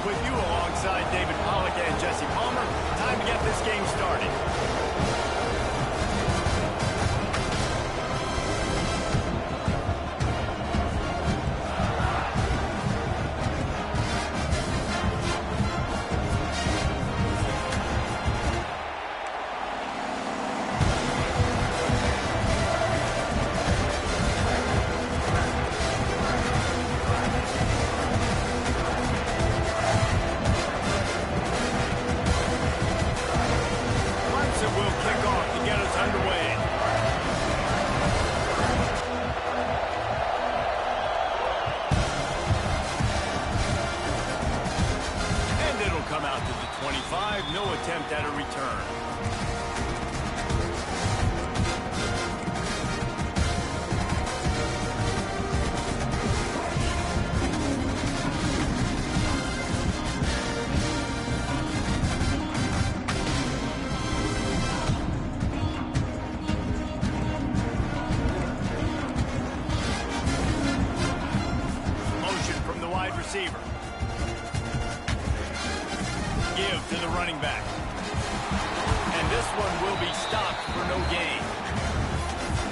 with you alongside David Pollack and Jesse Palmer. Time to get this game started. No attempt at a return. Motion from the wide receiver. Give to the running back. And this one will be stopped for no gain.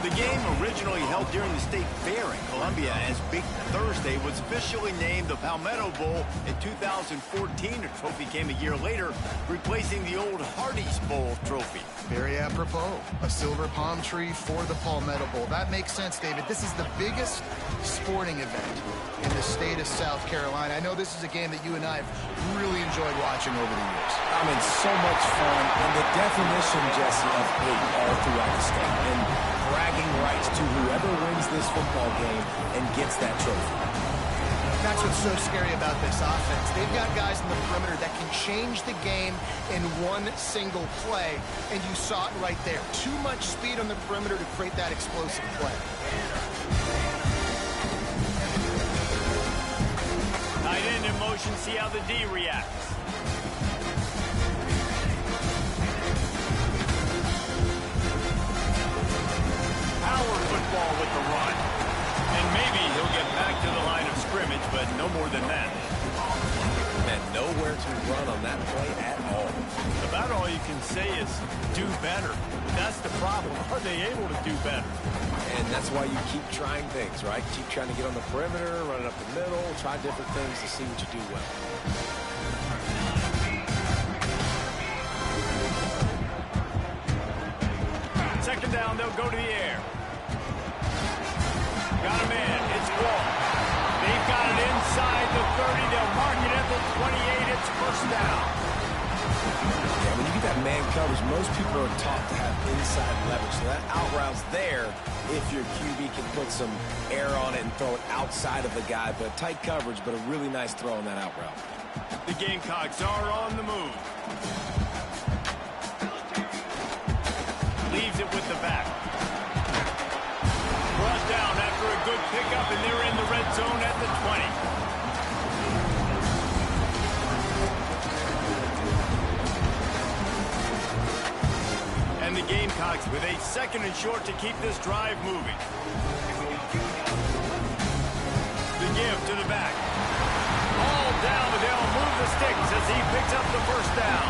The game, originally held during the State Fair in Columbia as Big Thursday, was officially named the Palmetto Bowl in 2014. The trophy came a year later, replacing the old Hardee's Bowl trophy. Very apropos. A silver palm tree for the Palmetto Bowl. That makes sense, David. This is the biggest sporting event in the state of South Carolina. I know this is a game that you and I have really enjoyed watching over the years. I mean, so much fun, and the definition, Jesse, of hate all throughout the state, and bragging rights to whoever wins this football game and gets that trophy. That's what's so scary about this offense. They've got guys in the perimeter that can change the game in one single play, and you saw it right there. Too much speed on the perimeter to create that explosive play. Tight end in motion, see how the D reacts. Power football with the run. And maybe he'll get back to the line of scrimmage, but no more than that. And nowhere to run on that play at all. About all you can say is do better. That's the problem. Are they able to do better? And that's why you keep trying things, right? Keep trying to get on the perimeter, run it up the middle, try different things to see what you do well. Second down, they'll go to the air. Got him in. It's Wall. They've got it inside the 30. They'll mark it at the 28. It's first down. Yeah, when you get that man coverage, most people are taught to have inside leverage. So that out route's there if your QB can put some air on it and throw it outside of the guy. But tight coverage, but a really nice throw on that out route. The Gamecocks are on the move. Leaves it with the back. Brought down after a good pickup, and they're in the red zone at the 20. And the Gamecocks with a second and short to keep this drive moving. The give to the back. All down, but they'll move the sticks as he picks up the first down.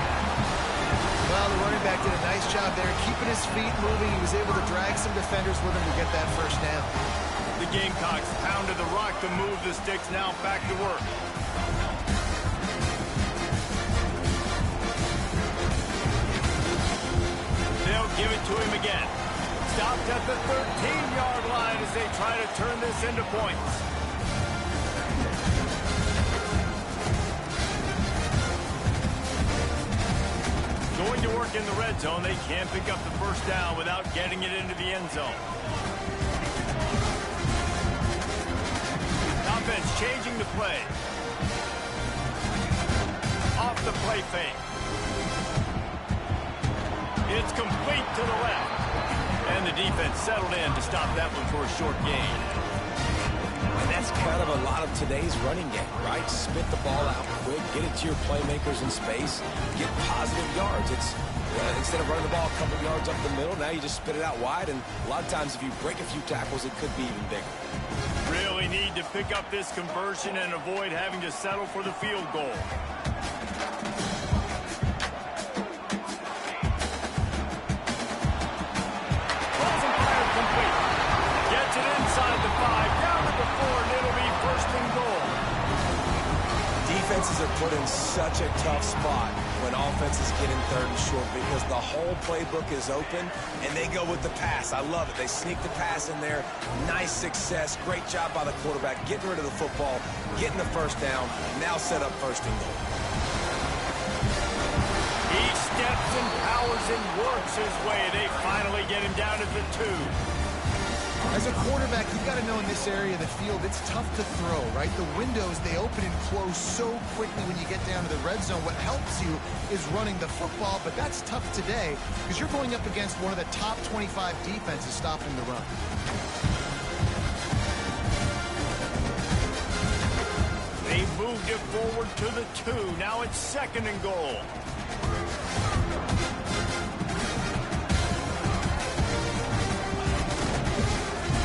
Well, the running back did a nice job there, keeping his feet moving. He was able to drag some defenders with him to get that first down. The Gamecocks pounded the rock to move the sticks, now back to work. They'll give it to him again. Stopped at the 13-yard line as they try to turn this into points. Going to work in the red zone. They can't pick up the first down without getting it into the end zone. Offense changing the play. Off the play fake. It's complete to the left. And the defense settled in to stop that one for a short gain. And that's kind of a lot of today's running game, right? Spit the ball out quick, get it to your playmakers in space, get positive yards. It's Instead of running the ball a couple yards up the middle, now you just spit it out wide, and a lot of times if you break a few tackles, it could be even bigger. Really need to pick up this conversion and avoid having to settle for the field goal. Balls and fire complete. Gets it inside the 5, down to the 4, and it'll be first and goal. Defenses are put in such a tough spot when offenses get in third and short because the whole playbook is open and they go with the pass. I love it. They sneak the pass in there. Nice success. Great job by the quarterback getting rid of the football, getting the first down, now set up first and goal. He steps and powers and works his way. They finally get him down at the 2. As a quarterback, you've got to know in this area of the field, it's tough to throw, right? The windows, they open and close so quickly when you get down to the red zone. What helps you is running the football, but that's tough today because you're going up against one of the top 25 defenses stopping the run. They moved it forward to the 2. Now it's second and goal.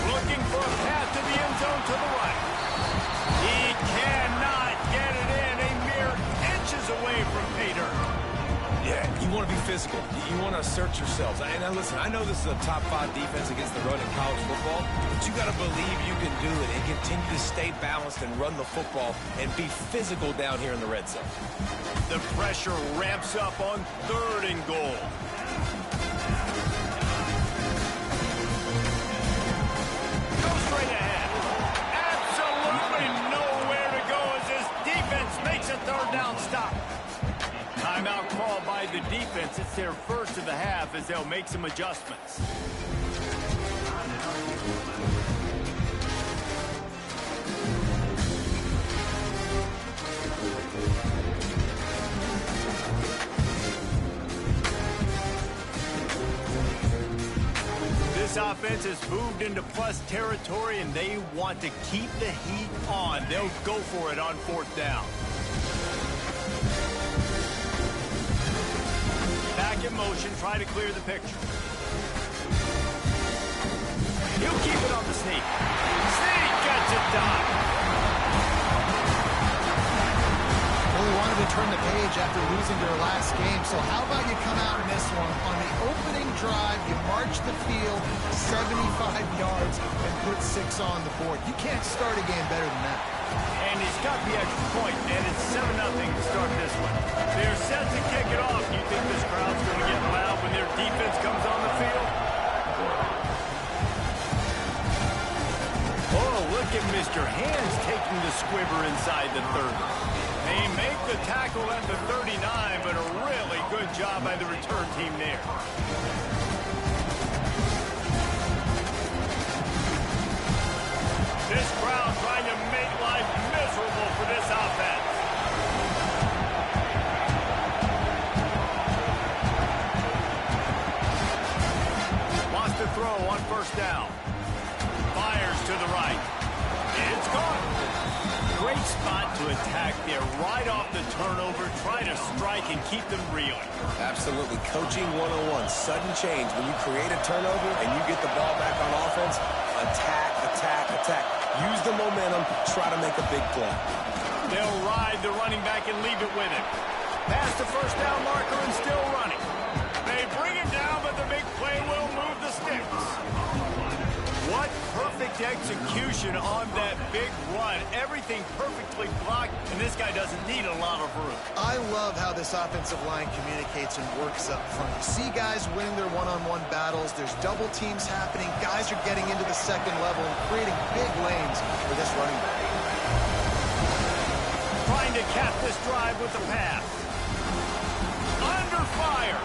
Looking for a path to the end zone to the right. He cannot get it in. A mere inches away from pay dirt. Yeah, you want to be physical. You want to assert yourselves. And now listen, I know this is a top 5 defense against the run in college football, but you got to believe you can do it and continue to stay balanced and run the football and be physical down here in the red zone. The pressure ramps up on third and goal. Go straight ahead. Absolutely nowhere to go as this defense makes a third down stop. Timeout call by the defense. It's their first of the half as they'll make some adjustments. This offense has moved into plus territory, and they want to keep the heat on. They'll go for it on fourth down. Back in motion, try to clear the picture. He'll keep it on the sneak. Sneak gets it done. Well, they wanted to turn the page after losing their last game, so how about you come out in this one? On the opening drive, you march the field 75 yards and put 6 on the board. You can't start a game better than that. And he's got the extra point, and it's 7-0 to start this one. They're set to kick it off. You think this crowd's going to get loud when their defense comes on the field? Oh, look at Mr. Hands taking the squibber inside the 30. They make the tackle at the 39, but a really good job by the return team there. This crowd trying to make life miserable for this offense. Wants to throw on first down. Fires to the right. It's gone. Great spot to attack there right off the turnover. Try to strike and keep them reeling. Absolutely. Coaching 101. Sudden change. When you create a turnover and you get the ball back on offense, attack, attack, attack. Use the momentum. Try to make a big play. They'll ride the running back and leave it with him. Past the first down marker and still running. They bring him down, but the big play will move the sticks. What perfect execution on that big run. Everything perfectly blocked, and this guy doesn't need a lot of room. I love how this offensive line communicates and works up front. You see guys winning their one-on-one battles. There's double teams happening. Guys are getting into the second level and creating big lanes for this running back. Trying to cap this drive with the pass. Under fire.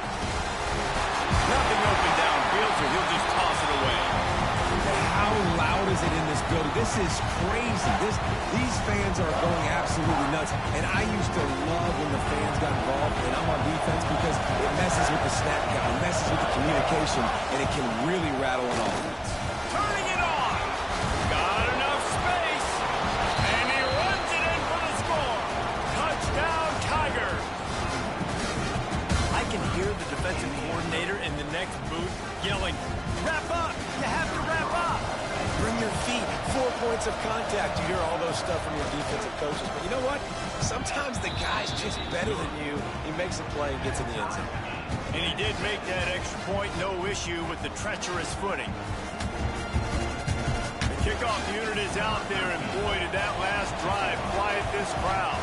Nothing open downfield, so he'll just toss it away. How loud is it in this building? This is crazy. These fans are going absolutely nuts. And I used to love when the fans got involved, and I'm on defense because it messes with the snap count, it messes with the communication, and it can really rattle an offense. Turning it on. Got enough space. And he runs it in for the score. Touchdown, Tigers. I can hear the defensive points of contact. You hear all those stuff from your defensive coaches. But you know what? Sometimes the guy's just better than you. He makes a play and gets in the end zone. And he did make that extra point, no issue with the treacherous footing. The kickoff unit is out there, and boy, did that last drive quiet this crowd.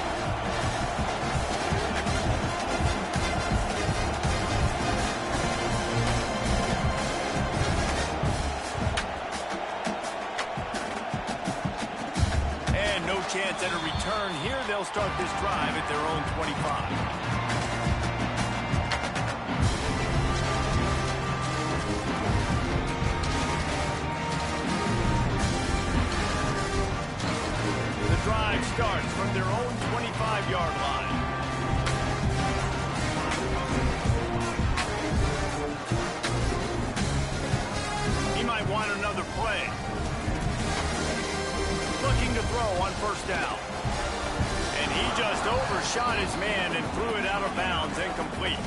And no chance at a return here. They'll start this drive at their own 25. Drive starts from their own 25-yard line. He might want another play. Looking to throw on first down. And he just overshot his man and threw it out of bounds, incomplete.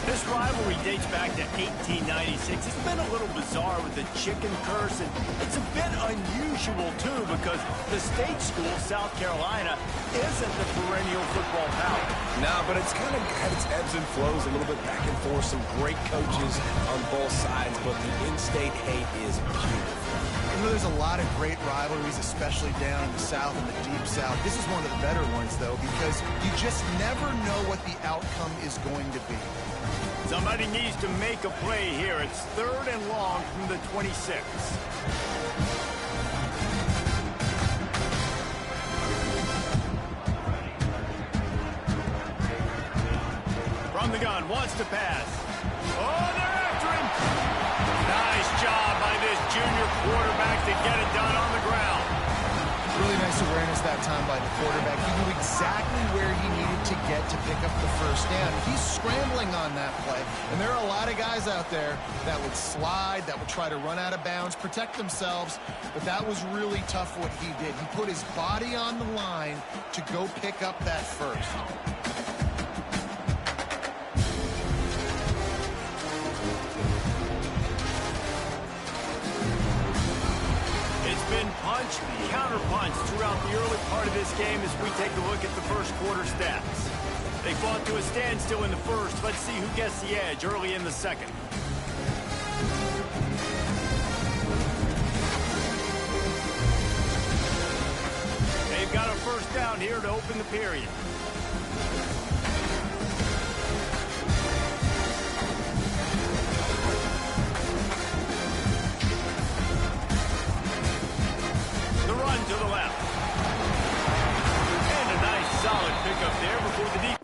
This rivalry dates back to 1896. It's been a little bizarre with the chicken curse, and it's a bit unusual, too, because the state school, South Carolina, isn't the perennial football power. No, but it's kind of had its ebbs and flows, a little bit back and forth, some great coaches on both sides, but the in-state hate is beautiful. You know, there's a lot of great rivalries, especially down in the South and the Deep South. This is one of the better ones, though, because you just never know what the outcome is going to be. Somebody needs to make a play here. It's 3rd and long from the 26. From the gun, wants to pass. Oh, they're after him. Nice job by this junior quarterback to get it done on the ground. Really nice awareness that time by the quarterback. He knew exactly where he needed to get to pick up the first down. He's scrambling on that play, and there are a lot of guys out there that would slide, that would try to run out of bounds, protect themselves, but that was really tough what he did. He put his body on the line to go pick up that first. Punch, counter-punch throughout the early part of this game as we take a look at the first quarter stats. They fought to a standstill in the first. Let's see who gets the edge early in the second. They've got a first down here to open the period. To the left. And a nice solid pickup there before the defense.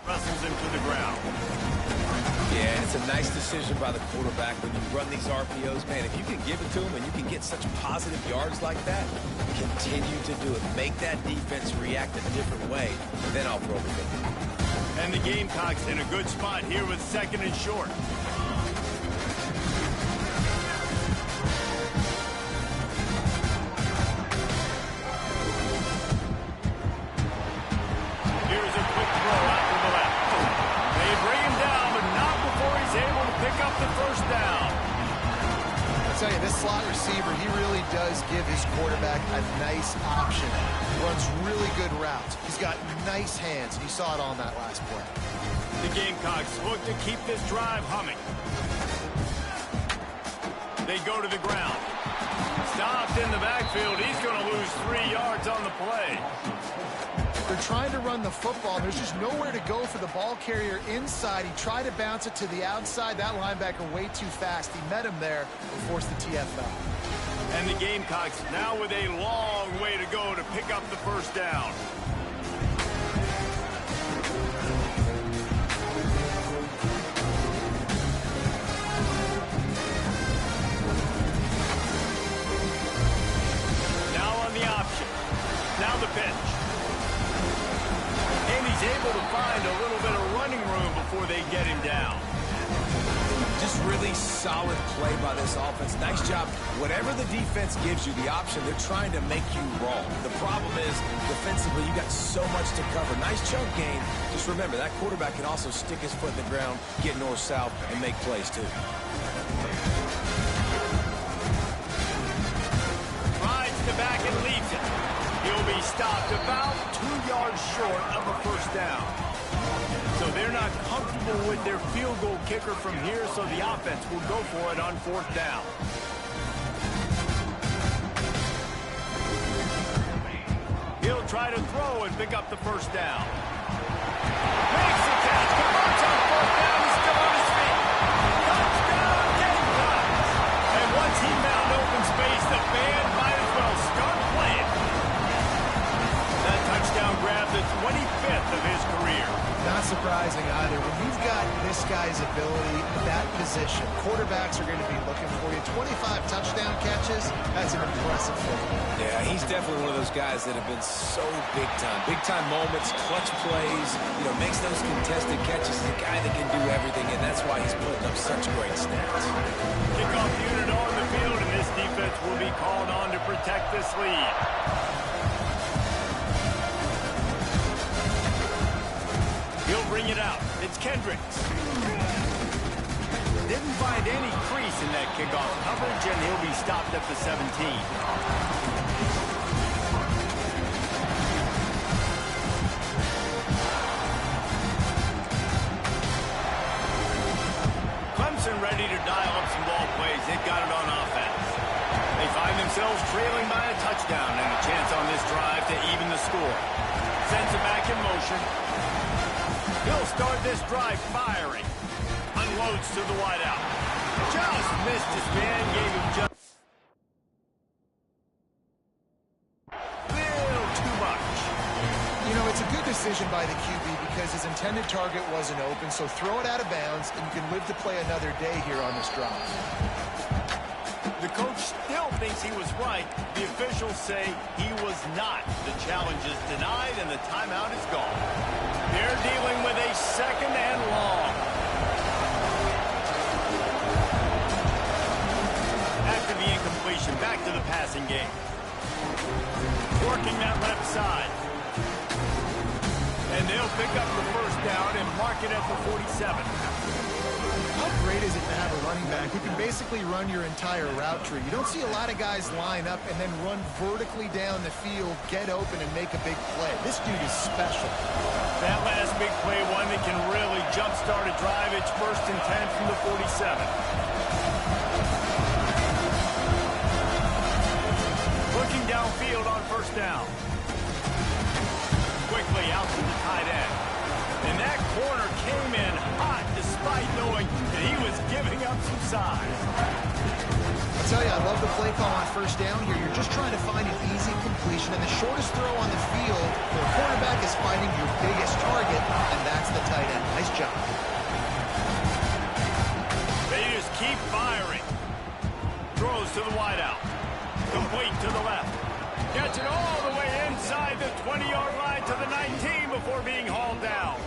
Wrestles him to the ground. Yeah, it's a nice decision by the quarterback when you run these RPOs. Man, if you can give it to him and you can get such positive yards like that, continue to do it. Make that defense react a different way, then I'll throw it. And the Gamecocks in a good spot here with 2nd and short. Here's a quick throw out to the left. They bring him down, but not before he's able to pick up the first down. I'll tell you, this slot receiver, he really does give his quarterback a nice option. Runs really good routes. He's got nice hands. You saw it on that last play. The Gamecocks look to keep this drive humming. They go to the ground. Stopped in the backfield. He's going to lose 3 yards on the play. They're trying to run the football. There's just nowhere to go for the ball carrier inside. He tried to bounce it to the outside. That linebacker way too fast. He met him there and forced the TFL. And the Gamecocks now with a long way to go to pick up the first down. Now on the option. Now the pitch. And he's able to find a little bit of running room before they get him down. Just really solid play by this offense. Nice job. Whatever the defense gives you, the option, they're trying to make you wrong. The problem is, defensively, you got so much to cover. Nice chunk gain. Just remember, that quarterback can also stick his foot in the ground, get north-south, and make plays, too. Rides the back and leads it. He'll be stopped about 2 yards short of a first down. So they're not comfortable with their field goal kicker from here, so the offense will go for it on fourth down. He'll try to throw and pick up the first down. Makes the catch. Converts on fourth down. He's still on his feet. Touchdown, Gamecocks. And once he found open space, the band might as well start playing. That touchdown grabbed the 25th of his career. Not surprising either. When you've got this guy's ability, that position, quarterbacks are going to be looking for you. 25 touchdown catches, that's an impressive thing. Yeah, he's definitely one of those guys that have been so big time. Big time moments, clutch plays, makes those contested catches. He's a guy that can do everything, and that's why he's putting up such great stats. Kickoff unit on the field, and this defense will be called on to protect this lead. He'll bring it out. It's Kendricks. Didn't find any crease in that kickoff coverage, and he'll be stopped at the 17. Clemson ready to dial up some ball plays. They've got it on offense. They find themselves trailing by a touchdown and a chance on this drive to even the score. Sends it back in motion. He'll start this drive firing. Unloads to the wideout. Just missed his man, gave him just a little too much. It's a good decision by the QB because his intended target wasn't open, so throw it out of bounds, and you can live to play another day here on this drive. The coach still thinks he was right. The officials say he was not. The challenge is denied, and the timeout is gone. They're dealing with a second and long. After the incompletion, back to the passing game. Working that left side. And they'll pick up the first down and mark it at the 47. How great is it to have a running back who can basically run your entire route tree? You don't see a lot of guys line up and then run vertically down the field, get open, and make a big play. This dude is special. That last big play, one that can really jumpstart a drive. It's 1st and 10 from the 47. Looking downfield on first down. Quickly out to the tight end. And that corner came in hot despite knowing that he was giving up some size. I'll tell you, I love the play call on first down here. You're just trying to find an easy completion, and the shortest throw on the field for a quarterback is finding your biggest target, and that's the tight end. Nice job. They just keep firing. Throws to the wideout. Complete to the left. Gets it all the way inside the 20-yard line to the 19 before being hauled down.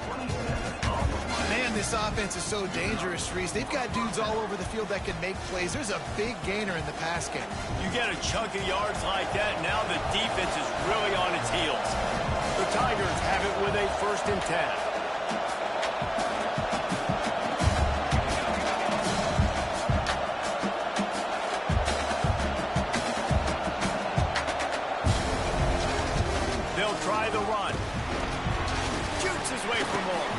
Man, this offense is so dangerous, Reese. They've got dudes all over the field that can make plays. There's a big gainer in the pass game. You get a chunk of yards like that, now the defense is really on its heels. The Tigers have it with a 1st and 10. Try the run. Shoots his way for more.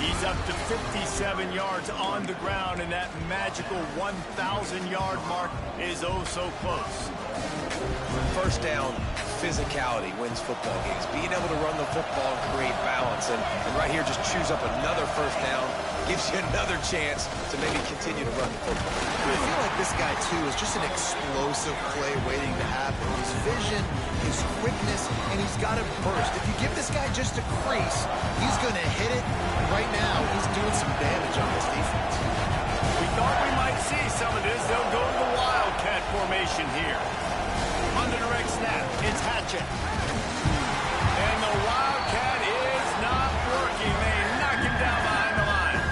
He's up to 57 yards on the ground, and that magical 1,000-yard mark is oh so close. First down, physicality wins football games. Being able to run the football and create balance. And right here, just choose up another first down. Gives you another chance to maybe continue to run the football. I feel like this guy, too, is just an explosive play waiting to happen. His vision, his quickness, and he's got a burst. If you give this guy just a crease, he's going to hit it. Right now, he's doing some damage on this defense. We thought we might see some of this. They'll go to the Wildcat formation here. On the direct snap, it's Hatchet. And the Wildcat is not working. They knock him down behind the line.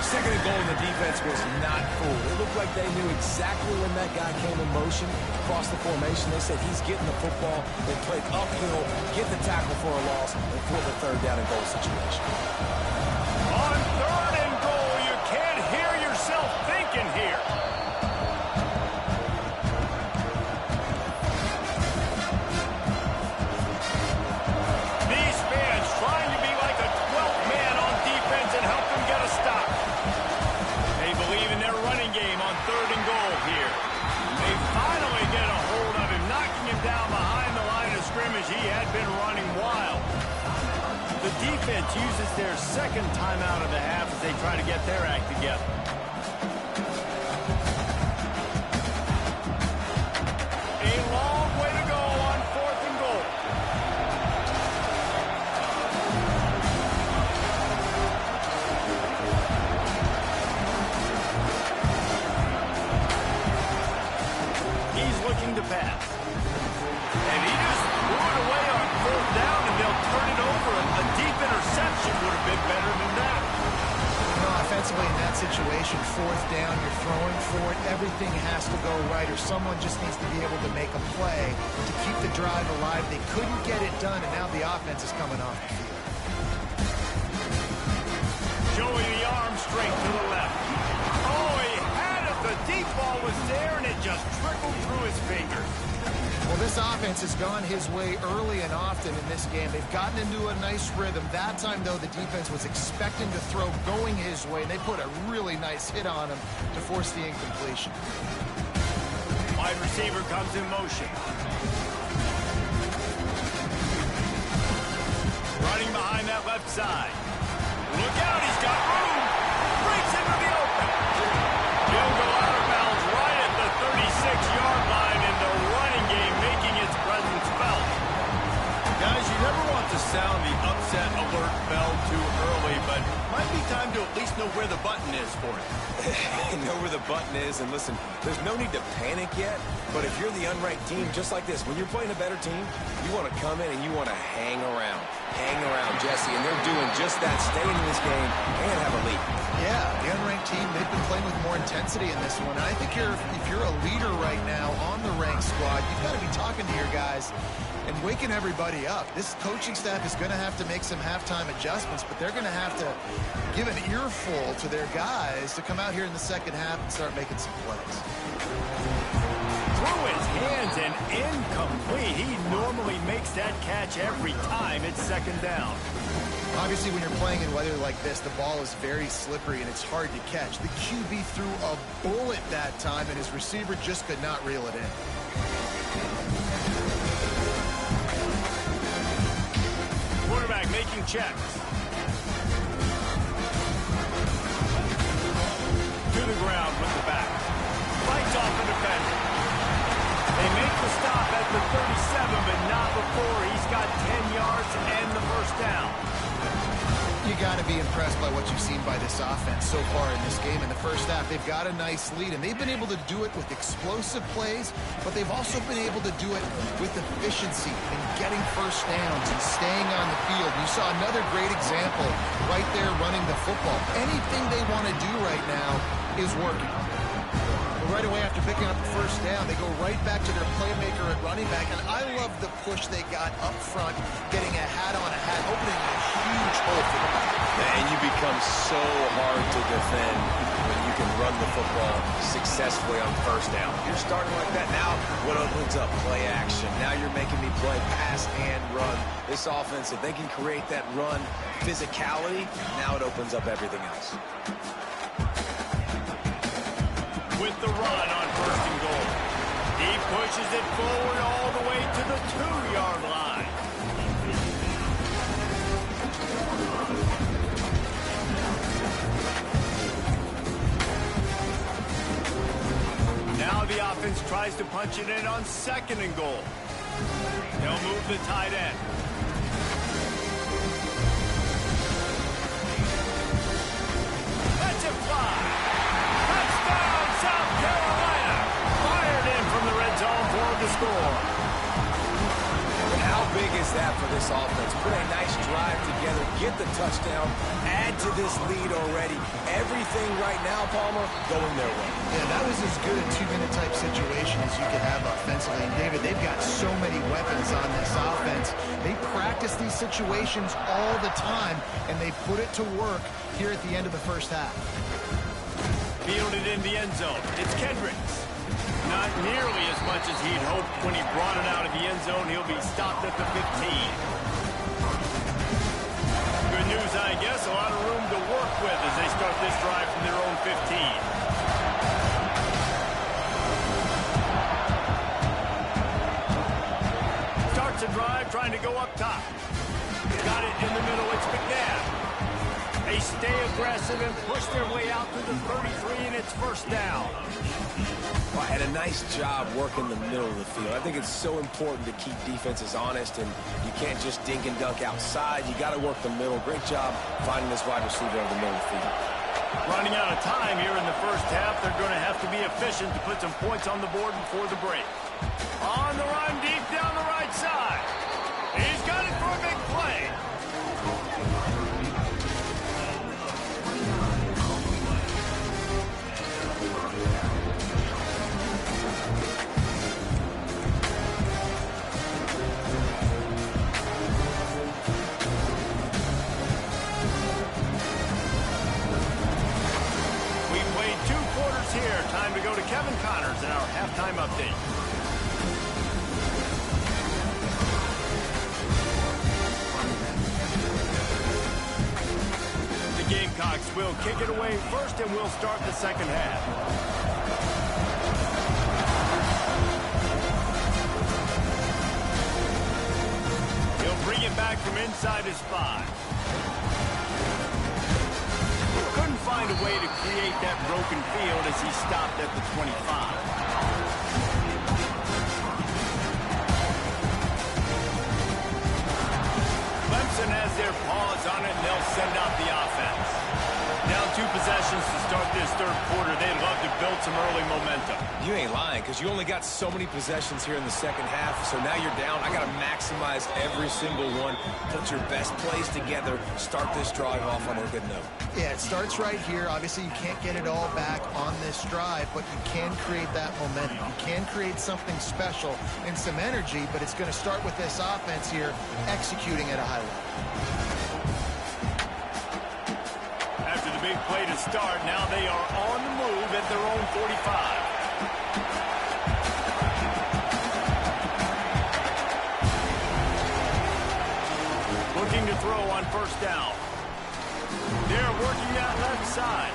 Second and goal, and the defense was not fooled. It looked like they knew exactly when that guy came in motion across the formation. They said he's getting the football. They played uphill, get the tackle for a loss, and flip a third down and goal situation. On third and goal, you can't hear yourself thinking here. These fans trying to be like a 12th man on defense and help them get a stop. They believe in their running game on third and goal here. They finally get a hold of him, knocking him down behind the line of scrimmage. He had been running wild. The defense uses their second timeout of the half as they try to get their act together. A long way to go on fourth and goal. He's looking to pass. And he just threw it away on fourth down, and they'll turn it over. A deep interception would have been better than that. Offensively in that situation, fourth down, you're throwing for it. Everything has to go right, or someone just needs to be able to make a play to keep the drive alive. They couldn't get it done, and now the offense is coming off the field. Showing the arm straight to the left. Oh, he had it. The deep ball was there, and it just trickled through his fingers. Well, this offense has gone his way early and often in this game. They've gotten into a nice rhythm. That time, though, the defense was expecting to throw going his way, and they put a really nice hit on him to force the incompletion. Wide receiver comes in motion. Running behind that left side. Look out, he's got room. Breaks into the open. He'll go out of bounds right at the 36-yard line in the running game, making its presence felt. Guys, you never want to sound the upset alert bell too early, but might be time to at least know where the button is for it. Know where the button is, and listen, there's no need to panic yet, but if you're the unranked team, just like this, when you're playing a better team, you want to come in and you want to hang around, Jesse, and they're doing just that, staying in this game and have a lead. Yeah, the unranked team, they've been playing with more intensity in this one. And I think if you're a leader right now on the ranked squad, you've got to be talking to your guys and waking everybody up. This coaching staff is going to have to make some halftime adjustments, but they're going to have to give an earful to their guys to come out here in the second half and start making some plays. Through his hands and incomplete. He normally makes that catch every time it's second down. Obviously, when you're playing in weather like this, the ball is very slippery and it's hard to catch. The QB threw a bullet that time, and his receiver just could not reel it in. Quarterback making checks. To the ground with the back. Fights off the defender. They make the stop at the 37, but not before. He's got 10 yards and the first down. You got to be impressed by what you've seen by this offense so far in this game. In the first half, they've got a nice lead, and they've been able to do it with explosive plays, but they've also been able to do it with efficiency and getting first downs and staying on the field. You saw another great example right there running the football. Anything they want to do right now is working. Right away after picking up the first down, they go right back to their playmaker at running back, and I love the push they got up front, getting a hat on a hat, opening a huge hole for them. And you become so hard to defend when you can run the football successfully on first down. You're starting like that now. What opens up? Play action. Now you're making me play pass and run. This offense, if they can create that run physicality, now it opens up everything else. With the run on first and goal. Deep Pushes it forward all the way to the 2-yard line. Now the offense tries to punch it in on 2nd and goal. They'll move the tight end. Let's it fly. Touchdown, South Carolina. Fired in from the red zone for the score. And how big is that for this offense? Put a nice drive together, get the touchdown, add to this lead already. Everything right now, Palmer, going their way. Yeah, that was as good a 2-minute type situation as you could have offensively. And David, they've got so many weapons on this offense. They practice these situations all the time, and they put it to work here at the end of the first half. Fielded in the end zone. It's Kendricks. Not nearly as much as he'd hoped when he brought it out of the end zone. He'll be stopped at the 15. Good news, I guess. A lot of room to work with as they start this drive from their own 15. Starts a drive trying to go up top. Got it in the middle. It's McNabb. They stay aggressive and push their way out to the 33, and it's first down. Well, and a nice job working the middle of the field. I think it's so important to keep defenses honest, and you can't just dink and dunk outside. You got to work the middle. Great job finding this wide receiver over the middle of the field. Running out of time here in the first half. They're going to have to be efficient to put some points on the board before the break. On the run, deep down the right side. He's got it for a big play. Here, time to go to Kevin Connors in our halftime update. The Gamecocks will kick it away first, and we'll start the second half. He'll bring it back from inside his 5. Couldn't find a way to create that broken field as he stopped at the 25. Clemson has their paws on it, and they'll send out the offense. Down 2 possessions to start this third quarter. They'd love to build some early momentum. You ain't lying, because you only got so many possessions here in the second half, so now you're down. I got to maximize every single one. Put your best plays together. Start this drive off on a good note. Yeah, it starts right here. Obviously, you can't get it all back on this drive, but you can create that momentum. You can create something special and some energy, but it's going to start with this offense here executing at a high level. After the big play to start, now they are on the move at their own 45. Looking to throw on first down. They're working that left side.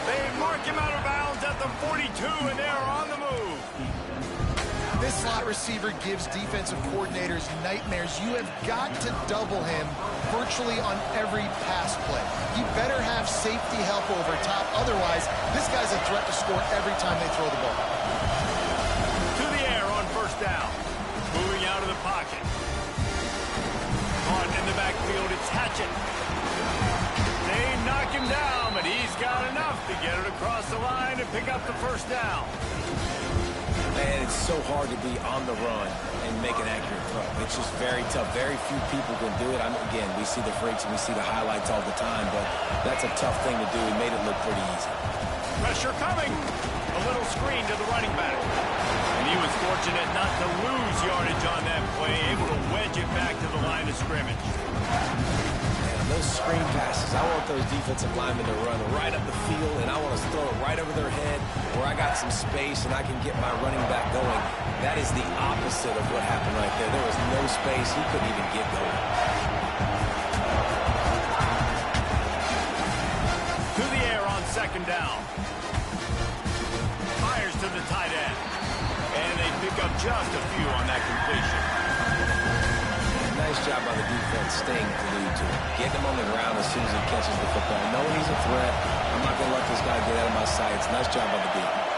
They mark him out of bounds at the 42, and they're on the move. This slot receiver gives defensive coordinators nightmares. You have got to double him virtually on every pass play. He better have safety help over top. Otherwise, this guy's a threat to score every time they throw the ball. To the air on first down. Moving out of the pocket. Caught in the backfield, it's Hatchett. They knock him down, but he's got enough to get it across the line and pick up the first down. Man, it's so hard to be on the run and make an accurate throw. It's just very tough. Very few people can do it. Again, we see the freaks and we see the highlights all the time, but that's a tough thing to do. He made it look pretty easy. Pressure coming. A little screen to the running back. And he was fortunate not to lose yardage on that play, able to wedge it back to the line of scrimmage. Those screen passes, I want those defensive linemen to run right up the field, and I want to throw it right over their head where I got some space and I can get my running back going. That is the opposite of what happened right there. There was no space. He couldn't even get going. To the air on second down. Fires to the tight end. And they pick pick up just a few on that completion. Nice job by the defense staying glued to him. Getting him on the ground as soon as he catches the football. Knowing he's a threat, I'm not going to let this guy get out of my sights. Nice job by the defense.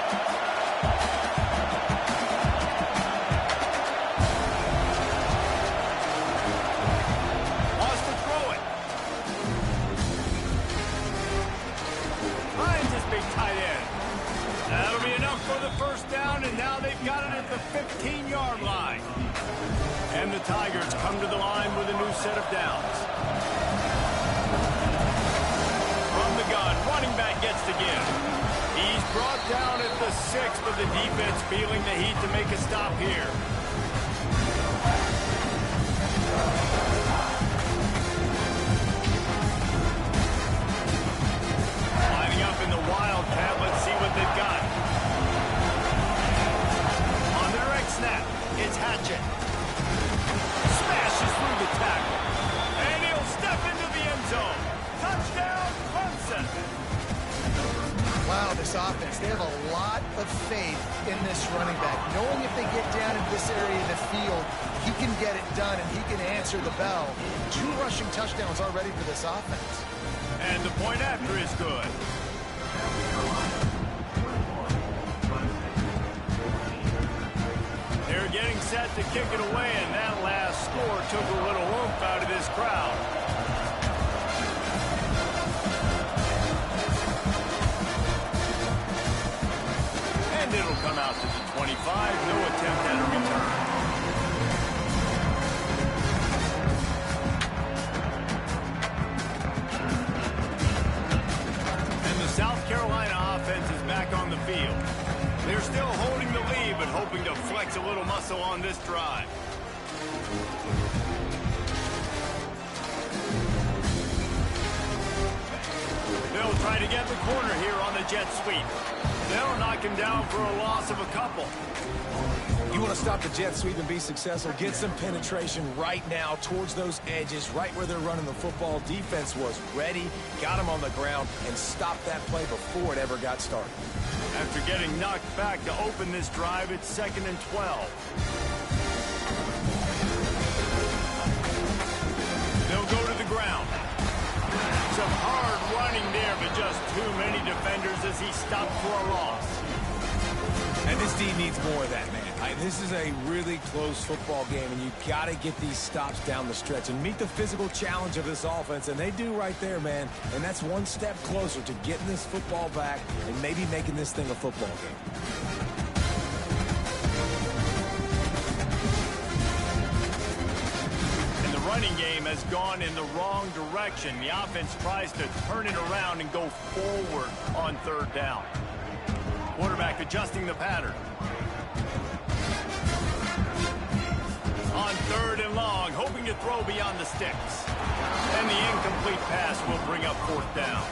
Wants to throw it. Finds this big tight end. That'll be enough for the first down, and now they've got it at the 15-yard line. And the Tigers come to the line with a new set of downs. From the gun, running back gets to give. He's brought down at the 6, but the defense feeling the heat to make a stop here. Lining up in the Wildcat, let's see what they've got. On the direct snap, it's Hatchett. Smashes through the tackle. And he'll step into the end zone. Touchdown, Clemson. Wow, this offense, they have a lot of faith in this running back. Knowing if they get down in this area of the field, he can get it done and he can answer the bell. 2 rushing touchdowns already for this offense. And the point after is good. They're getting set to kick it away, and that last score took a little oomph out of this crowd. And it'll come out to the 25. No attempt at a return. And the South Carolina offense is back on the field. They're still holding the lead, but hoping to flex a little muscle on this drive. They'll try to get the corner here on the jet sweep. They'll knock him down for a loss of a couple. You want to stop the jet sweep and be successful, get some penetration right now towards those edges, right where they're running the football. Defense was ready, got him on the ground, and stopped that play before it ever got started. After getting knocked back to open this drive, it's 2nd and 12. They'll go to the ground. Some hard running there, but just too many defenders as he stopped for a loss. And this D needs more of that, man. This is a really close football game, and you've got to get these stops down the stretch and meet the physical challenge of this offense, and they do right there, man. And that's one step closer to getting this football back and maybe making this thing a football game. And the running game has gone in the wrong direction. The offense tries to turn it around and go forward on 3rd down. Quarterback adjusting the pattern. On 3rd and long, hoping to throw beyond the sticks. And the incomplete pass will bring up 4th down.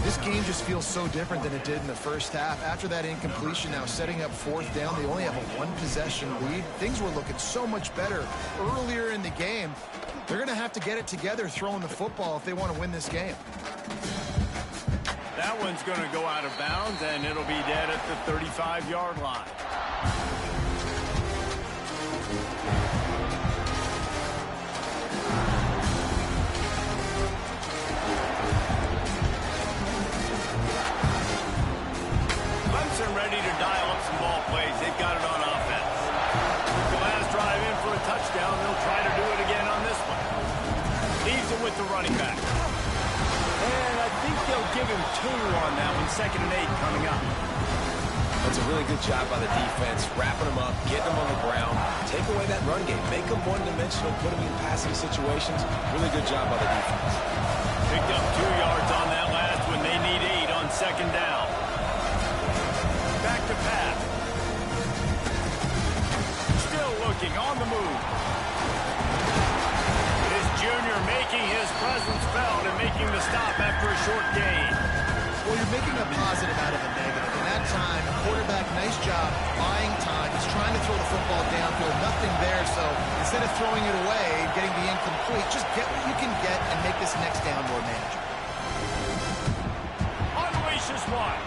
This game just feels so different than it did in the first half. After that incompletion, now setting up 4th down, they only have a 1-possession lead. Things were looking so much better earlier in the game. They're going to have to get it together throwing the football if they want to win this game. That one's going to go out of bounds, and it'll be dead at the 35-yard line. Clemson ready to dial up some ball plays. They've got it on offense. With the last drive in for a touchdown, they'll try to do it again on this one. Leaves it with the running back. And I think they'll give him 2 on that one. 2nd and 8 coming up. That's a really good job by the defense, wrapping them up, getting them on the ground, take away that run game, make them one-dimensional, put them in passing situations. Really good job by the defense. Picked up 2 yards on that last one. They need 8 on 2nd down. Back to pass. Still looking on the move. This junior making his presence felt and making the stop after a short gain. Well, you're making a positive out of a negative. In that time, quarterback, nice job buying time. He's trying to throw the football downfield. Nothing there, so instead of throwing it away and getting the incomplete, just get what you can get and make this next down more manageable. Unleashes one.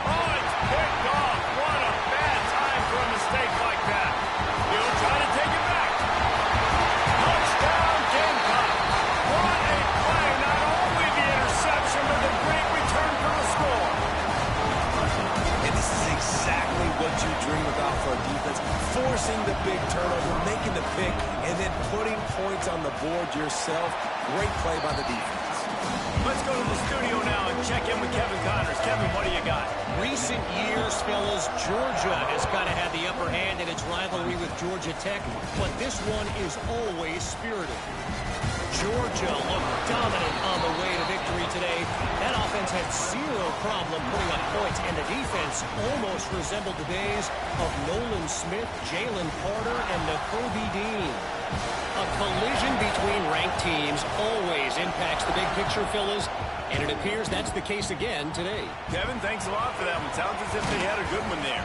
Oh, it's picked off. What a bad time for a mistake like points on the board yourself. Great play by the defense. Let's go to the studio now and check in with Kevin Connors. Kevin, what do you got? Recent years, fellas, Georgia has kind of had the upper hand in its rivalry with Georgia Tech, but this one is always spirited. Georgia looked dominant on the way to victory today. That offense had zero problem putting up points, and the defense almost resembled the days of Nolan Smith, Jalen Carter, and Nakobe Dean. A collision between ranked teams always impacts the big picture, fellas, and it appears that's the case again today. Kevin, thanks a lot for that one. Sounds as if they had a good one there.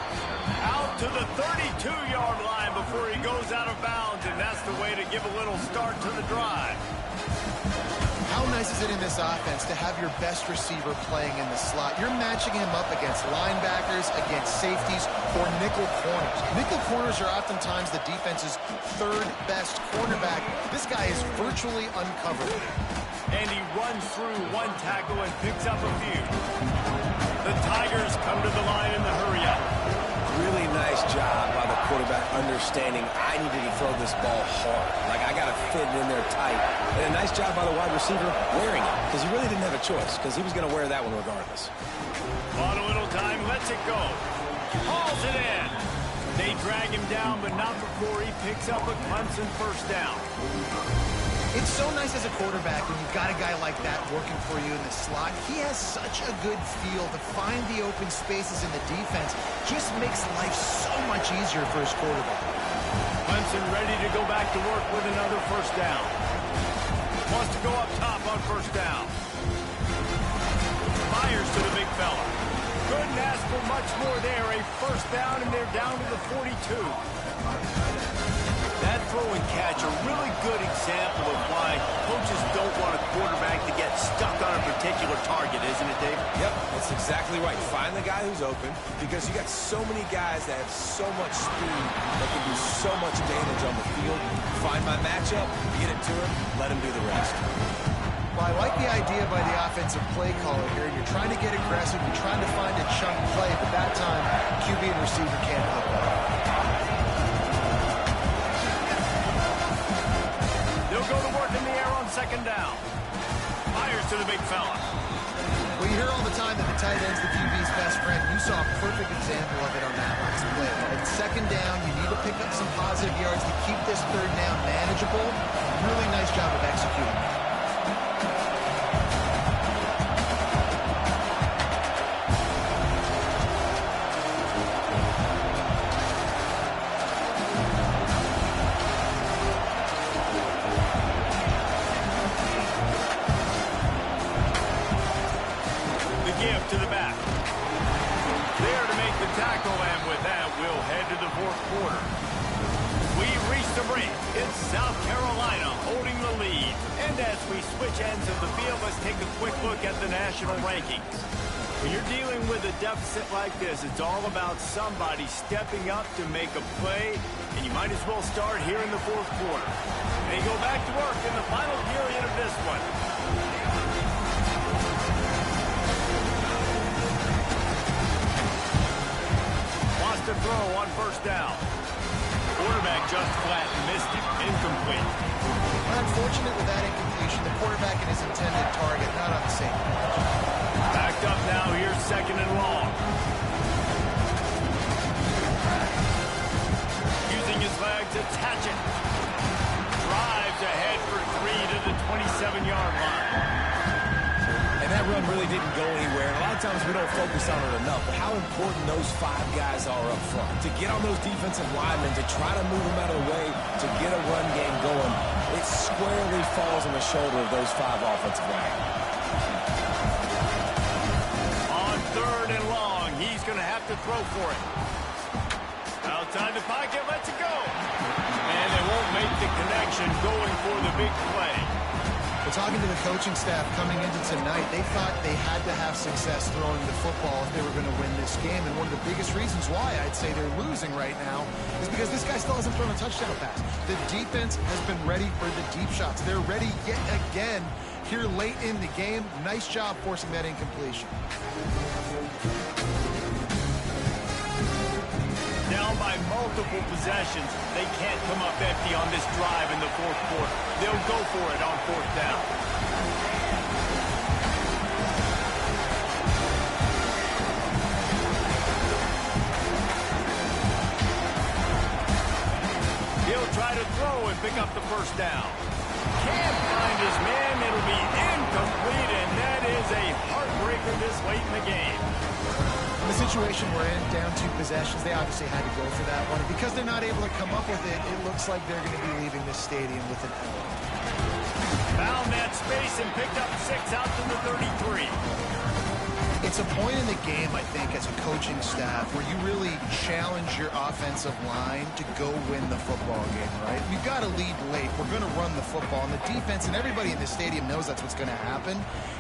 Out to the 32-yard line before he goes out of bounds, and that's the way to give a little start to the drive. How nice is it in this offense to have your best receiver playing in the slot? You're matching him up against linebackers, against safeties, or nickel corners. Nickel corners are oftentimes the defense's third best cornerback. This guy is virtually uncovered. And he runs through one tackle and picks up a few. The Tigers come to the line in the hurry-up. Really nice job by the quarterback understanding I needed to throw this ball hard. Like, I got to fit it in there tight. And a nice job by the wide receiver wearing it, because he really didn't have a choice, because he was going to wear that one regardless. On a little time, lets it go. Hauls it in. They drag him down, but not before he picks up a Clemson first down. It's so nice as a quarterback when you've got a guy like that working for you in the slot. He has such a good feel to find the open spaces in the defense. Just makes life so much easier for his quarterback. Clemson ready to go back to work with another first down. Wants to go up top on first down. Fires to the big fella. Couldn't ask for much more there. A first down, and they're down to the 42. That throw and catch, a really good example of why coaches don't want a quarterback to get stuck on a particular target, isn't it, Dave? Yep, that's exactly right. Find the guy who's open, because you got so many guys that have so much speed that can do so much damage on the field. Find my matchup, get it to him, let him do the rest. Well, I like the idea by the offensive play caller here. You're trying to get aggressive, you're trying to find a chunk play, but that time, QB and receiver can't help it. Go to work in the air on second down. Fires to the big fella. Well, you hear all the time that the tight end's the QB's best friend. You saw a perfect example of it on that last play. At second down, you need to pick up some positive yards to keep this third down manageable. Really nice job of executing. To the back. There to make the tackle, and with that, we'll head to the fourth quarter. We've reached the break. It's South Carolina holding the lead. And as we switch ends of the field, let's take a quick look at the national rankings. When you're dealing with a deficit like this, it's all about somebody stepping up to make a play, and you might as well start here in the fourth quarter. They go back to work in the final period of this one. To throw on first down. Quarterback just flat missed it. Incomplete. Unfortunate with that incompletion. The quarterback and his intended target not on the same page. Backed up now. Here's second and long. Using his legs, attach it. Drives ahead for 3 to the 27-yard line. And that run really didn't go anywhere. And a lot of times we don't focus on it enough, but how important those 5 guys are up front. To get on those defensive linemen, to try to move them out of the way, to get a run game going, it squarely falls on the shoulder of those 5 offensive linemen. On third and long, he's going to have to throw for it. Outside the pocket, lets it go. And they won't make the connection going for the big play. But talking to the coaching staff coming into tonight, they thought they had to have success throwing the football if they were going to win this game. And one of the biggest reasons why I'd say they're losing right now is because this guy still hasn't thrown a touchdown pass. The defense has been ready for the deep shots. They're ready yet again here late in the game. Nice job forcing that incompletion. down by multiple possessions. They can't come up empty on this drive in the fourth quarter. They'll go for it on fourth down. He'll try to throw and pick up the first down. Can't find his man. It'll be incomplete, and that is a heartbreaker this late in the game. The situation we're in, down 2 possessions, they obviously had to go for that one. Because they're not able to come up with it, it looks like they're going to be leaving this stadium with an L. Found that space and picked up 6 out to the 33. It's a point in the game, I think, as a coaching staff, where you really challenge your offensive line to go win the football game, right? You've got to lead late. We're going to run the football. And the defense and everybody in the stadium knows that's what's going to happen.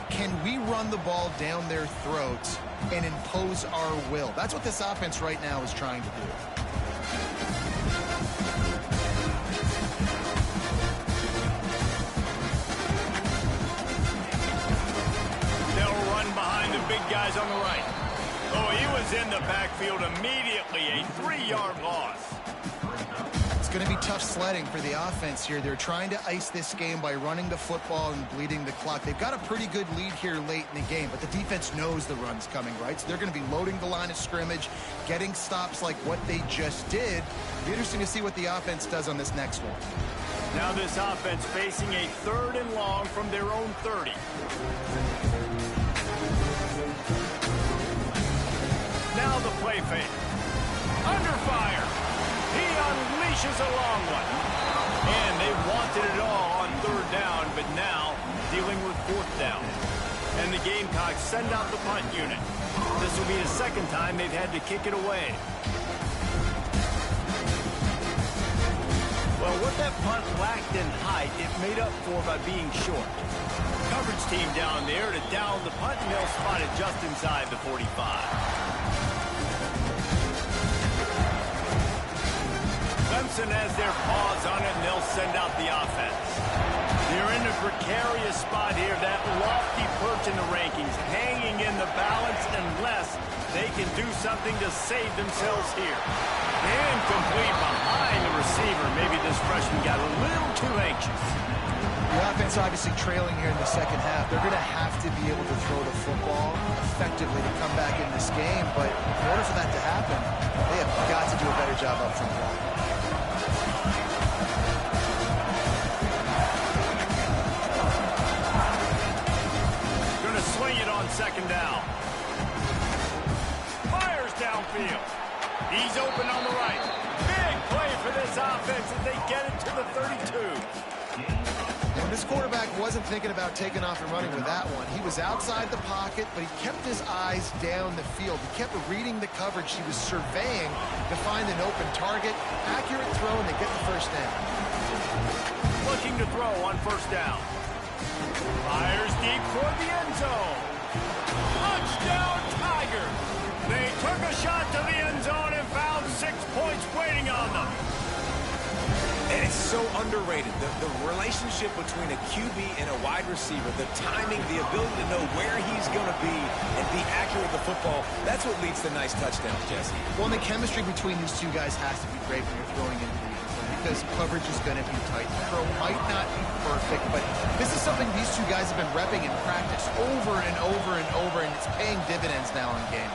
Can we run the ball down their throats and impose our will? That's what this offense right now is trying to do. Big guys on the right. Oh, he was in the backfield immediately. A 3-yard loss. It's going to be tough sledding for the offense here. They're trying to ice this game by running the football and bleeding the clock. They've got a pretty good lead here late in the game, but the defense knows the run's coming, right? So they're going to be loading the line of scrimmage, getting stops like what they just did. It'll be interesting to see what the offense does on this next one. Now this offense facing a 3rd and long from their own 30. Now the play fake. Under fire. He unleashes a long one. And they wanted it all on 3rd down, but now dealing with 4th down. And the Gamecocks send out the punt unit. This will be the 2nd time they've had to kick it away. Well, what that punt lacked in height, it made up for by being short. Coverage team down there to down the punt, and they'll spot it just inside the 45. Clemson has their paws on it, and they'll send out the offense. They're in a precarious spot here, that lofty perch in the rankings, hanging in the balance unless they can do something to save themselves here. Incomplete behind the receiver. Maybe this freshman got a little too anxious. The offense obviously trailing here in the 2nd half. They're going to have to be able to throw the football effectively to come back in this game, but in order for that to happen, they have got to do a better job up front. Swing it on 2nd down. Fires downfield. He's open on the right. Big play for this offense as they get it to the 32. And this quarterback wasn't thinking about taking off and running with that one. He was outside the pocket, but he kept his eyes down the field. He kept reading the coverage. He was surveying to find an open target. Accurate throw, and they get the 1st down. Looking to throw on 1st down. Fires deep for the end zone. Touchdown, Tigers. They took a shot to the end zone and found 6 points waiting on them. And it's so underrated. The relationship between a QB and a wide receiver, the timing, the ability to know where he's going to be and be accurate with the football, that's what leads to nice touchdowns, Jesse. Well, the chemistry between these 2 guys has to be great when you're throwing into the because coverage is going to be tight. The throw might not be perfect, but this is something these 2 guys have been repping in practice over and over and over, and it's paying dividends now in game.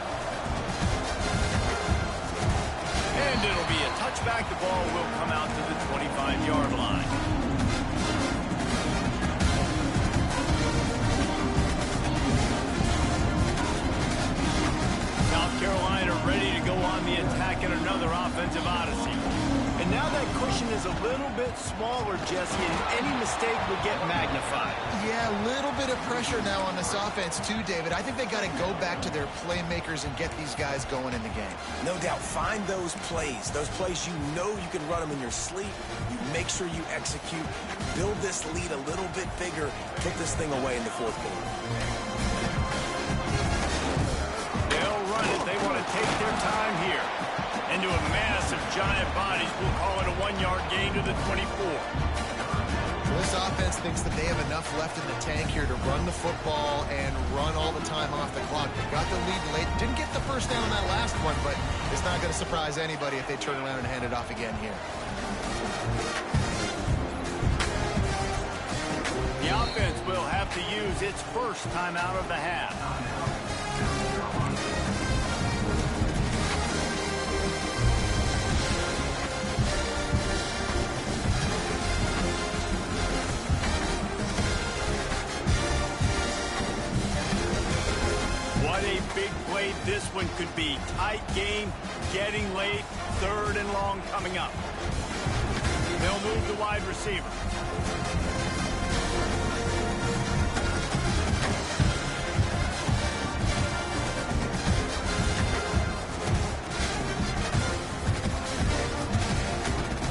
And it'll be a touchback. The ball will come out to the 25-yard line. South Carolina ready to go on the attack in another offensive odyssey. And now that cushion is a little bit smaller, Jesse, and any mistake will get magnified. Yeah, a little bit of pressure now on this offense too, David. I think they got to go back to their playmakers and get these guys going in the game. No doubt. Find those plays you know you can run them in your sleep. You make sure you execute. Build this lead a little bit bigger. Put this thing away in the 4th quarter. They'll run it. They want to take their time here. Into a massive giant bodies. We'll call it a 1-yard gain to the 24. This this offense thinks that they have enough left in the tank here to run the football and run all the time off the clock. They got the lead late. Didn't get the first down on that last one, but it's not going to surprise anybody if they turn around and hand it off again here. The offense will have to use its first timeout of the half. What a big play this one could be. Tight game, getting late, 3rd and long coming up. They'll move the wide receiver.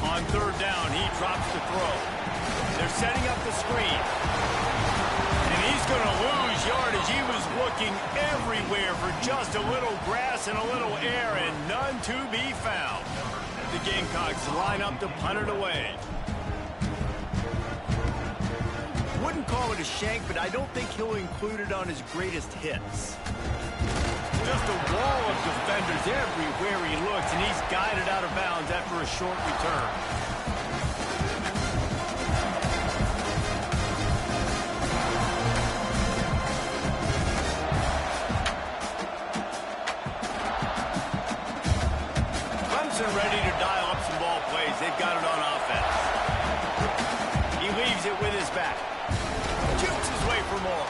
On 3rd down, he drops the throw. They're setting up the screen. And he's going to lose yardage. He was looking everywhere for just a little grass and a little air, and none to be found. The Gamecocks line up to punt it away. Wouldn't call it a shank, but I don't think he'll include it on his greatest hits. Just a wall of defenders everywhere he looks, and he's guided out of bounds after a short return. Clemson ready to dial up some ball plays. They've got it on offense. He leaves it with his back. Jukes his way for more.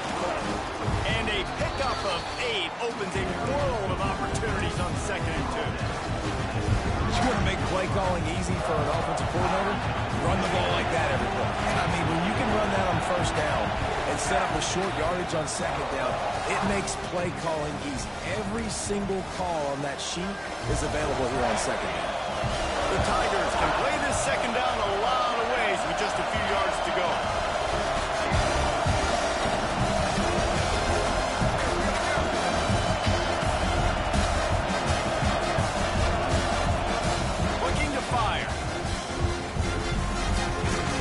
And a pickup of 8 opens a world of opportunities on 2nd and 2. You want to make play calling easy for an offensive coordinator? Run the ball like that every play. I mean, when you can run that on 1st down and set up a short yardage on 2nd down, it makes play calling easy. Every single call on that sheet is available here on 2nd down. The Tigers can play this 2nd down a lot of ways with just a few yards to go. Looking to fire.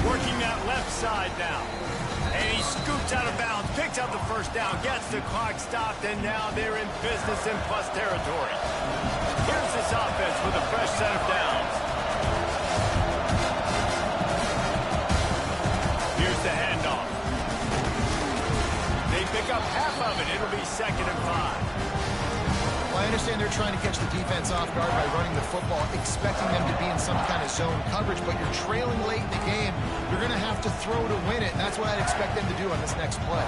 Working that left side now. And he scoops out of bounds, picks up the 1st down, gets the clock stopped, and now they're in business in plus territory. Here's this offense with a fresh set of downs. Here's the handoff. They pick up half of it. It'll be 2nd and 5. Well, I understand they're trying to catch the defense off guard by running the football, expecting them to be in some kind of zone coverage, but you're trailing late in the game. You're going to have to throw to win it, and that's what I'd expect them to do on this next play.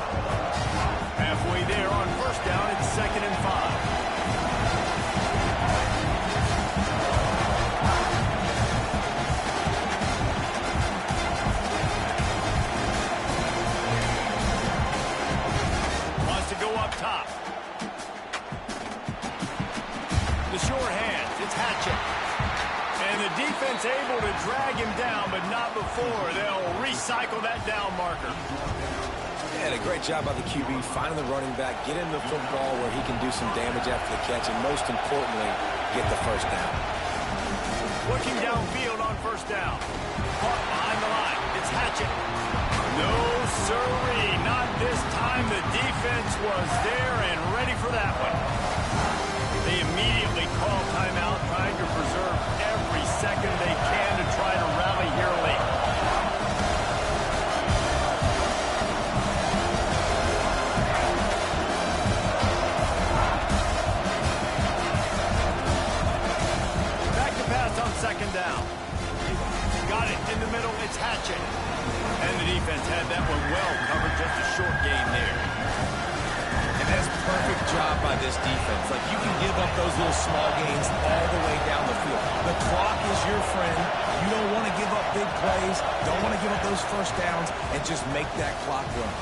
Halfway there on 1st down, it's 2nd and 5. Top. The short hands, it's Hatchett. And the defense able to drag him down, but not before. They'll recycle that down marker. Yeah, a great job by the QB, finding the running back, get him the football where he can do some damage after the catch, and most importantly, get the 1st down. Looking downfield on 1st down. Caught behind the line. It's Hatchett. No, sirree. Not this time. The defense was there and ready for that one. They immediately call timeout, trying to preserve every second they can to try to rally here late. Back to pass on 2nd down. Got it in the middle. It's Hatchett. And the defense had that one well covered, just a short gain there. And that's a perfect job by this defense. Like, you can give up those little small gains all the way down the field. The clock is your friend. You don't want to give up big plays. Don't want to give up those 1st downs, and just make that clock run.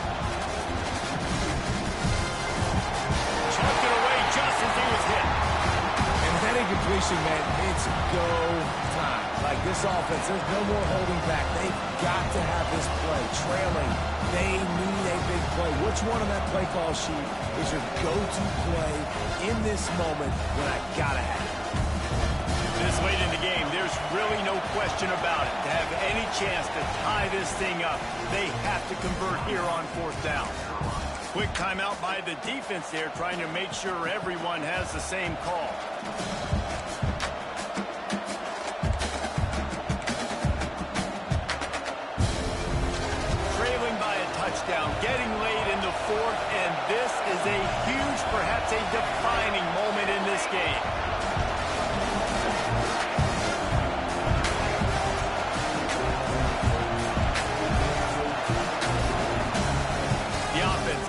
Chucked it away just as he was hit. And with that incompletion, man, it's go time. Like, this offense, there's no more holding back. They've got to have this play. Trailing, they need a big play. Which one on that play call sheet is your go-to play in this moment when I gotta have it? The This late in the game, there's really no question about it. To have any chance to tie this thing up, they have to convert here on 4th down. Quick timeout by the defense there, trying to make sure everyone has the same call. Trailing by a touchdown, getting late in the 4th, and this is a huge, perhaps a defining moment in this game.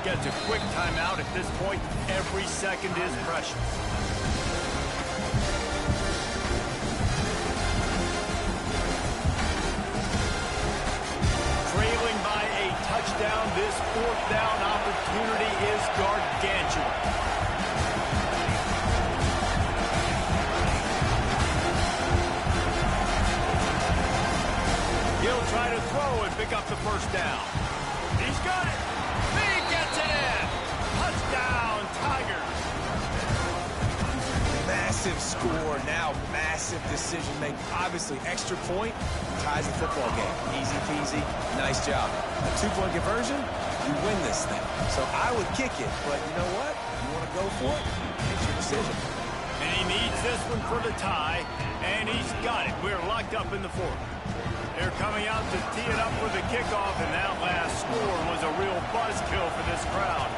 Gets a quick timeout. At this point, every second is precious. Trailing by a touchdown, this 4th down opportunity is gargantuan. He'll try to throw and pick up the 1st down. He's got it. Touchdown, Tigers. Massive score, now massive decision making. Obviously, extra point ties the football game. Easy peasy, nice job. A 2-point conversion, you win this thing. So I would kick it, but you know what? You want to go for it? It's your decision. And he needs this one for the tie, and he's got it. We're locked up in the 4th. They're coming out to tee it up for the kickoff, and that last score was a real buzzkill for this crowd.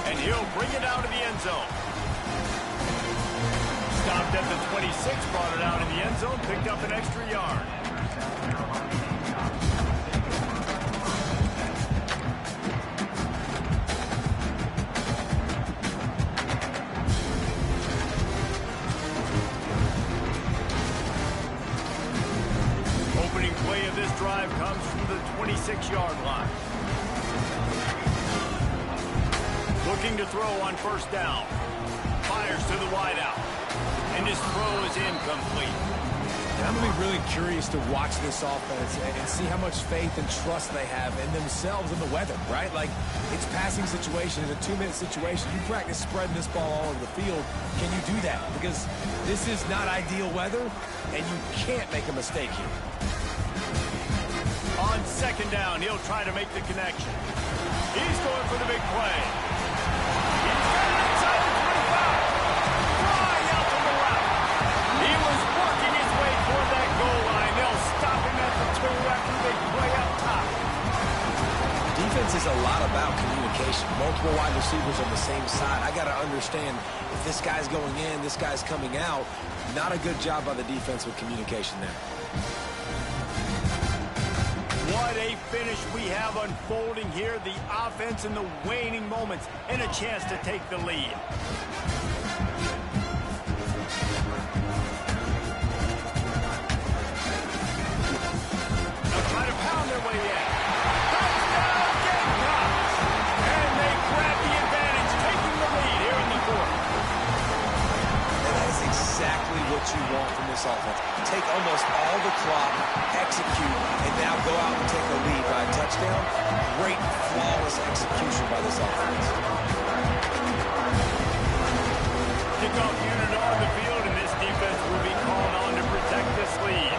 And he'll bring it out of the end zone. Stopped at the 26, brought it out in the end zone, picked up an extra yard. Drive comes from the 26-yard line. Looking to throw on 1st down. Fires to the wideout. And his throw is incomplete. I'm going to be really curious to watch this offense and see how much faith and trust they have in themselves and the weather, right? Like, it's passing situation, it's a 2-minute situation. You practice spreading this ball all over the field. Can you do that? Because this is not ideal weather, and you can't make a mistake here. On 2nd down, he'll try to make the connection. He's going for the big play. He's got it inside the 25. Fly out to the left. He was working his way toward that goal line. They'll stop him at the 2 after the big play up top. Defense is a lot about communication. Multiple wide receivers on the same side. I got to understand if this guy's going in, this guy's coming out. Not a good job by the defense with communication there. What a finish we have unfolding here. The offense in the waning moments and a chance to take the lead. They'll try to pound their way in. Touchdown, Gamecocks! And they grab the advantage, taking the lead here in the 4th. And that is exactly what you want from this offense. Take almost all the clock, execute, and now go out and take the lead by a touchdown. Great, flawless execution by this offense. Kickoff unit on the field, and this defense will be called on to protect this lead.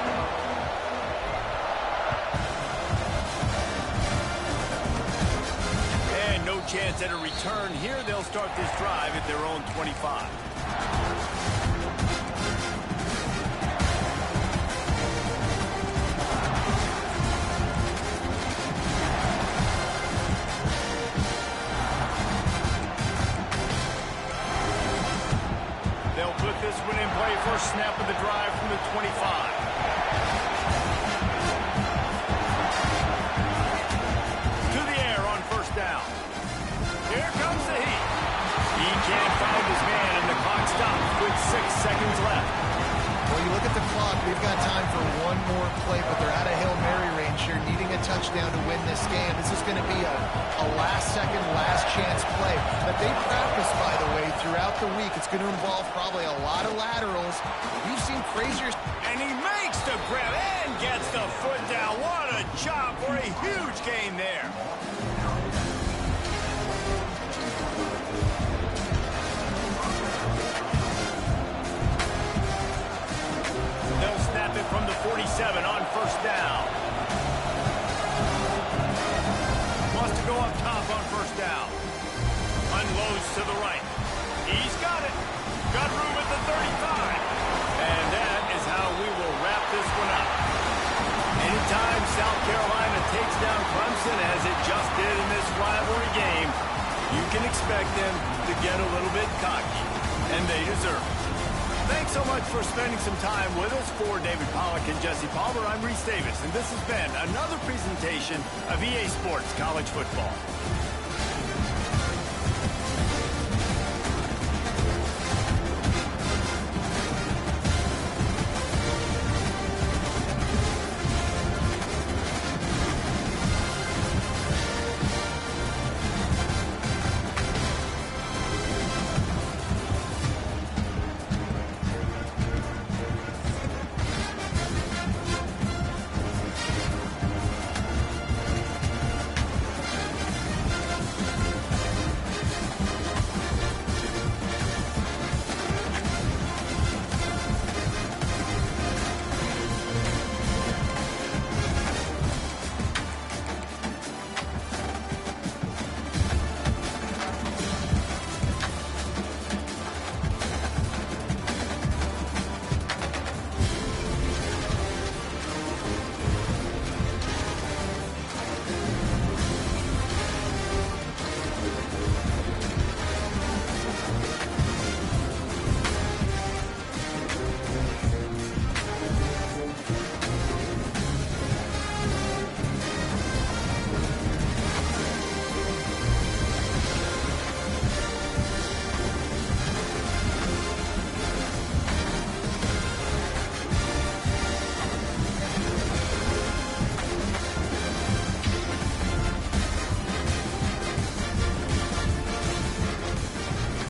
And no chance at a return here. They'll start this drive at their own 25. This one in play, first snap of the drive from the 25. To the air on 1st down. Here comes the heat. He can't find his man, and the clock stops with 6 seconds left. Well, you look at the clock, we've got time for one more play, but they're out of Hail Mary range here, needing a touchdown to win this game. This is going to be a last-second, last-chance play that they practice, by the way, throughout the week. It's going to involve probably a lot of laterals. We've seen crazier... And he makes the grab and gets the foot down. What a job for a huge gain there. 37 on first down. Wants to go up top on first down. Unloads to the right. He's got it. Got room at the 35. And that is how we will wrap this one up. Anytime South Carolina takes down Clemson, as it just did in this rivalry game, you can expect them to get a little bit cocky, and they deserve it. Thanks so much for spending some time with us. For David Pollack and Jesse Palmer, I'm Reese Davis, and this has been another presentation of EA Sports College Football.